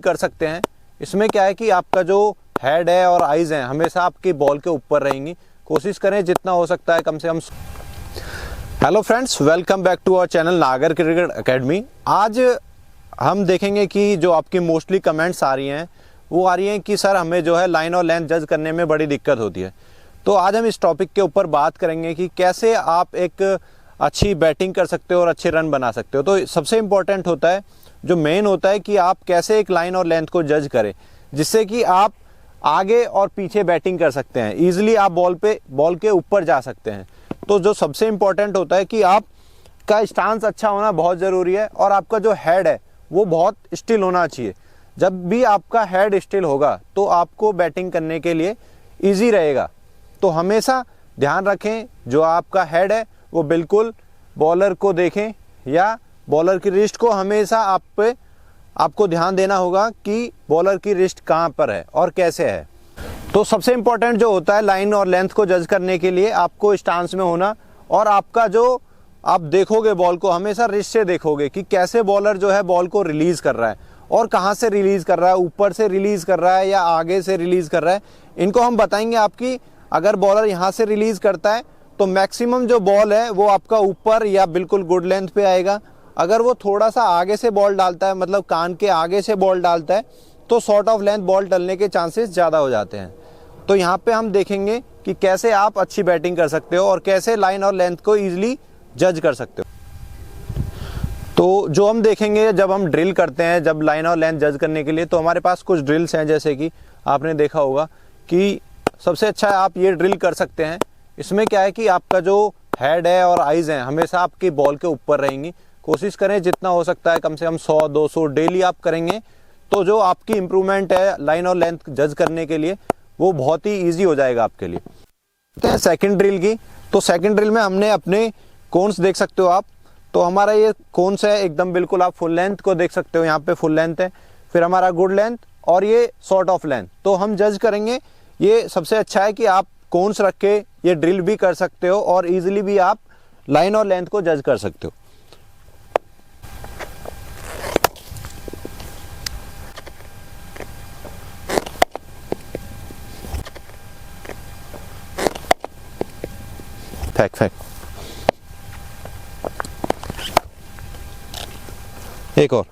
कर सकते हैं। इसमें क्या है कि आपका जो हेड है और आइज़ हैं हमेशा आपकी बॉल के ऊपर रहेंगी। कोशिश करें जितना हो सकता है कम से कम। Hello friends, welcome back to our channel Nagar cricket academy. आज हम देखेंगे कि जो आपकी मोस्टली कमेंट्स आ रही हैं वो आ रही हैं कि सर हमें जो है लाइन और लेंथ जज करने में बड़ी दिक्कत होती है। तो आज हम इस टॉपिक के ऊपर बात करेंगे कि कैसे आप एक अच्छी बैटिंग कर सकते हो और अच्छे रन बना सकते हो। तो सबसे इम्पोर्टेंट होता है, जो मेन होता है कि आप कैसे एक लाइन और लेंथ को जज करें जिससे कि आप आगे और पीछे बैटिंग कर सकते हैं। ईजिली आप बॉल के ऊपर जा सकते हैं। तो जो सबसे इम्पोर्टेंट होता है कि आपका स्टांस अच्छा होना बहुत ज़रूरी है और आपका जो हेड है वो बहुत स्टिल होना चाहिए। जब भी आपका हेड स्टिल होगा तो आपको बैटिंग करने के लिए ईजी रहेगा। तो हमेशा ध्यान रखें जो आपका हेड है वो बिल्कुल बॉलर को देखें या बॉलर की रिस्ट को हमेशा आपको ध्यान देना होगा कि बॉलर की रिस्ट कहाँ पर है और कैसे है। तो सबसे इम्पोर्टेंट जो होता है लाइन और लेंथ को जज करने के लिए आपको स्टांस में होना और आपका जो आप देखोगे बॉल को हमेशा रिस्ट से देखोगे कि कैसे बॉलर जो है बॉल को रिलीज़ कर रहा है और कहाँ से रिलीज़ कर रहा है, ऊपर से रिलीज़ कर रहा है या आगे से रिलीज़ कर रहा है। इनको हम बताएंगे आपकी। अगर बॉलर यहाँ से रिलीज़ करता है तो मैक्सिमम जो बॉल है वो आपका ऊपर या बिल्कुल गुड लेंथ पे आएगा। अगर वो थोड़ा सा आगे से बॉल डालता है, मतलब कान के आगे से बॉल डालता है, तो शॉर्ट ऑफ लेंथ बॉल डलने के चांसेस ज़्यादा हो जाते हैं। तो यहाँ पे हम देखेंगे कि कैसे आप अच्छी बैटिंग कर सकते हो और कैसे लाइन और लेंथ को ईजिली जज कर सकते हो। तो जो हम देखेंगे जब हम ड्रिल करते हैं, जब लाइन और लेंथ जज करने के लिए, तो हमारे पास कुछ ड्रिल्स हैं। जैसे कि आपने देखा होगा कि सबसे अच्छा आप ये ड्रिल कर सकते हैं। इसमें क्या है कि आपका जो हेड है और आइज़ हैं हमेशा आपकी बॉल के ऊपर रहेंगी। कोशिश करें जितना हो सकता है कम से कम 100-200 डेली आप करेंगे तो जो आपकी इम्प्रूवमेंट है लाइन और लेंथ जज करने के लिए वो बहुत ही ईजी हो जाएगा आपके लिए। सेकंड ड्रिल की, तो सेकंड ड्रिल में हमने अपने कोन्स देख सकते हो आप। तो हमारा ये कोन्स है एकदम बिल्कुल, आप फुल लेंथ को देख सकते हो। यहाँ पे फुल लेंथ है, फिर हमारा गुड लेंथ और ये शॉर्ट ऑफ लेंथ। तो हम जज करेंगे, ये सबसे अच्छा है कि आप कोन्स रख के ये ड्रिल भी कर सकते हो और ईजिली भी आप लाइन और लेंथ को जज कर सकते हो। फेंक एक और।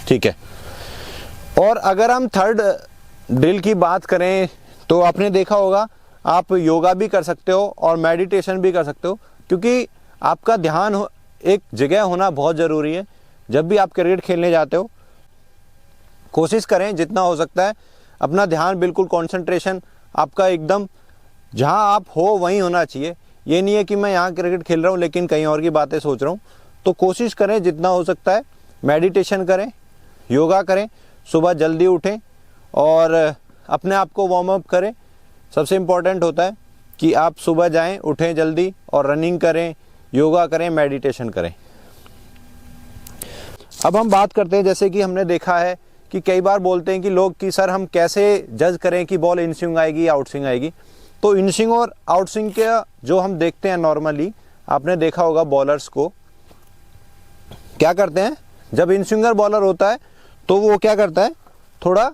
ठीक है। और अगर हम थर्ड ड्रिल की बात करें तो आपने देखा होगा आप योगा भी कर सकते हो और मेडिटेशन भी कर सकते हो, क्योंकि आपका ध्यान एक जगह होना बहुत ज़रूरी है। जब भी आप क्रिकेट खेलने जाते हो कोशिश करें जितना हो सकता है अपना ध्यान बिल्कुल कंसंट्रेशन आपका एकदम जहां आप हो वहीं होना चाहिए। ये नहीं है कि मैं यहाँ क्रिकेट खेल रहा हूँ लेकिन कहीं और की बातें सोच रहा हूँ। तो कोशिश करें जितना हो सकता है मेडिटेशन करें, योगा करें, सुबह जल्दी उठें और अपने आप को वार्म अप करें। सबसे इम्पोर्टेंट होता है कि आप सुबह जाएं, उठें जल्दी और रनिंग करें, योगा करें, मेडिटेशन करें। अब हम बात करते हैं, जैसे कि हमने देखा है कि कई बार बोलते हैं कि लोग कि सर हम कैसे जज करें कि बॉल इन स्विंग आएगी या आउट स्विंग आएगी। तो इन स्विंग और आउट स्विंग के जो हम देखते हैं नॉर्मली, आपने देखा होगा बॉलर्स को क्या करते हैं, जब इन स्विंगर बॉलर होता है तो वो क्या करता है, थोड़ा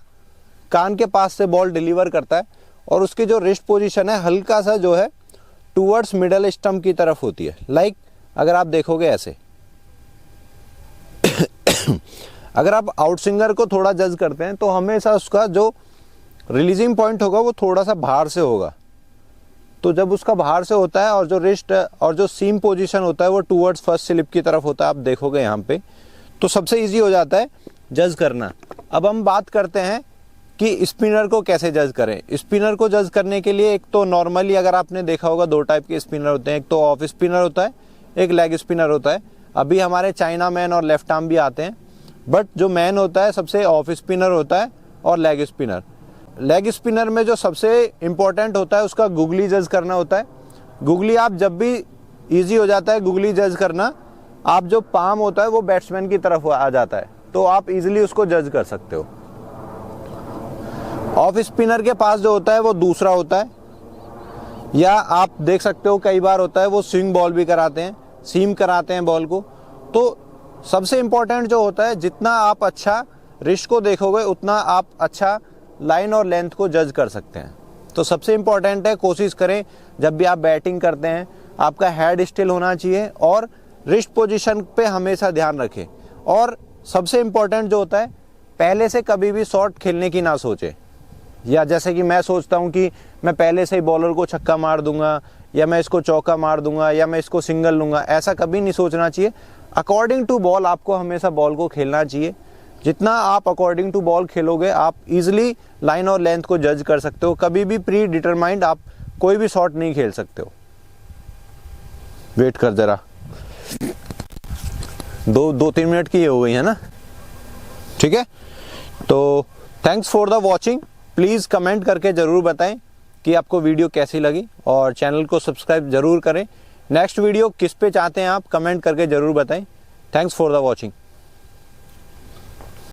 कान के पास से बॉल डिलीवर करता है और उसकी जो रिस्ट पोजीशन है हल्का सा जो है टूवर्ड्स मिडल स्टंप की तरफ होती है। लाइक अगर आप देखोगे ऐसे अगर आप आउट स्विंगर को थोड़ा जज करते हैं तो हमेशा उसका जो रिलीजिंग पॉइंट होगा वो थोड़ा सा बाहर से होगा। तो जब उसका बाहर से होता है और जो रिस्ट और जो सीम पोजीशन होता है वो टूवर्ड्स फर्स्ट स्लिप की तरफ होता है, आप देखोगे यहाँ पे, तो सबसे इजी हो जाता है जज करना। अब हम बात करते हैं कि स्पिनर को कैसे जज करें। स्पिनर को जज करने के लिए एक तो नॉर्मली अगर आपने देखा होगा 2 टाइप के स्पिनर होते हैं, एक तो ऑफ स्पिनर होता है, एक लेग स्पिनर होता है। अभी हमारे चाइना मैन और लेफ्ट आर्म भी आते हैं, बट जो मैन होता है सबसे ऑफ स्पिनर होता है और लेग स्पिनर। लेग स्पिनर में जो सबसे इम्पोर्टेंट होता है उसका गुगली जज करना होता है। गुगली आप जब भी इजी हो जाता है गुगली जज करना, आप जो पाम होता है वो बैट्समैन की तरफ आ जाता है तो आप इजीली उसको जज कर सकते हो। ऑफ स्पिनर के पास जो होता है वो दूसरा होता है, या आप देख सकते हो कई बार होता है वो स्विंग बॉल भी कराते हैं। सीम कराते हैं बॉल को। तो सबसे इम्पोर्टेंट जो होता है, जितना आप अच्छा रिस्ट को देखोगे उतना आप अच्छा लाइन और लेंथ को जज कर सकते हैं। तो सबसे इम्पोर्टेंट है, कोशिश करें जब भी आप बैटिंग करते हैं आपका हेड स्टिल होना चाहिए और रिस्ट पोजीशन पे हमेशा ध्यान रखें। और सबसे इम्पोर्टेंट जो होता है, पहले से कभी भी शॉट खेलने की ना सोचें, या जैसे कि मैं सोचता हूं कि मैं पहले से ही बॉलर को छक्का मार दूंगा या मैं इसको चौका मार दूंगा या मैं इसको सिंगल लूंगा, ऐसा कभी नहीं सोचना चाहिए। अकॉर्डिंग टू बॉल आपको हमेशा बॉल को खेलना चाहिए। जितना आप अकॉर्डिंग टू बॉल खेलोगे आप इजीली लाइन और लेंथ को जज कर सकते हो। कभी भी प्री डिटरमाइंड आप कोई भी शॉट नहीं खेल सकते हो। वेट कर जरा, 2-3 मिनट की हो गई है ना, ठीक है। तो thanks for the watching. Please comment करके ज़रूर बताएं कि आपको वीडियो कैसी लगी और चैनल को सब्सक्राइब ज़रूर करें। नेक्स्ट वीडियो किस पे चाहते हैं आप कमेंट करके ज़रूर बताएं। Thanks for the watching.